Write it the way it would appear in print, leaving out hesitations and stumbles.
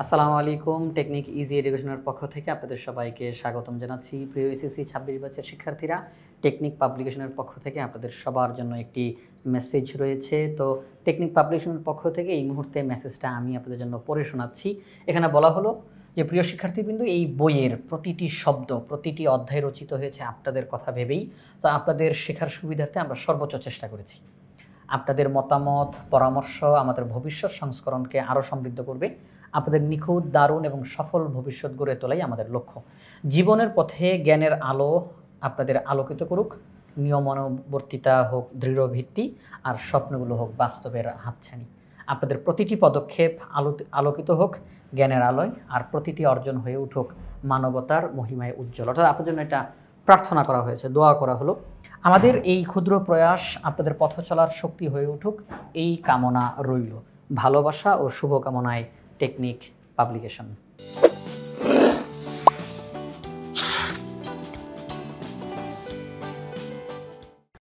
আসসালামু আলাইকুম। Technique easy এডুকেশনের পক্ষ থেকে আপনাদের সবাইকে স্বাগতম জানাচ্ছি। প্রিয় এসএসসি ২৬ ব্যাচের শিক্ষার্থীরা, টেকনিক পাবলিকেশনের পক্ষ থেকে আপনাদের সবার জন্য একটি মেসেজ রয়েছে। তো টেকনিক পাবলিকেশনের পক্ষ থেকে এই মুহূর্তে মেসেজটা আমি আপনাদের জন্য পড়ে শোনাচ্ছি। এখানে বলা হলো যে প্রিয় শিক্ষার্থীবৃন্দ, এই বইয়ের প্রতিটি শব্দ, প্রতিটি অধ্যায় রচিত হয়েছে আপনাদের কথা ভেবেই। তো আপনাদের শেখার সুবিধার্থে আমরা সর্বোচ্চ চেষ্টা করেছি। আপনাদের মতামত, পরামর্শ আমাদের ভবিষ্যৎ সংস্করণকে আরও সমৃদ্ধ করবে। আপনাদের নিখুঁত, দারুণ এবং সফল ভবিষ্যৎ গড়ে তোলাই আমাদের লক্ষ্য। জীবনের পথে জ্ঞানের আলো আপনাদের আলোকিত করুক। নিয়মানুবর্তিতা হোক দৃঢ় ভিত্তি, আর স্বপ্নগুলো হোক বাস্তবের হাতছানি। আপনাদের প্রতিটি পদক্ষেপ আলোকিত হোক জ্ঞানের আলোয়, আর প্রতিটি অর্জন হয়ে উঠুক মানবতার মহিমায় উজ্জ্বল। অর্থাৎ আপনার জন্য এটা প্রার্থনা করা হয়েছে, দোয়া করা হলো। আমাদের এই ক্ষুদ্র প্রয়াস আপনাদের পথ চলার শক্তি হয়ে উঠুক, এই কামনা রইল। ভালোবাসা ও শুভকামনায় টেকনিক পাবলিকেশন।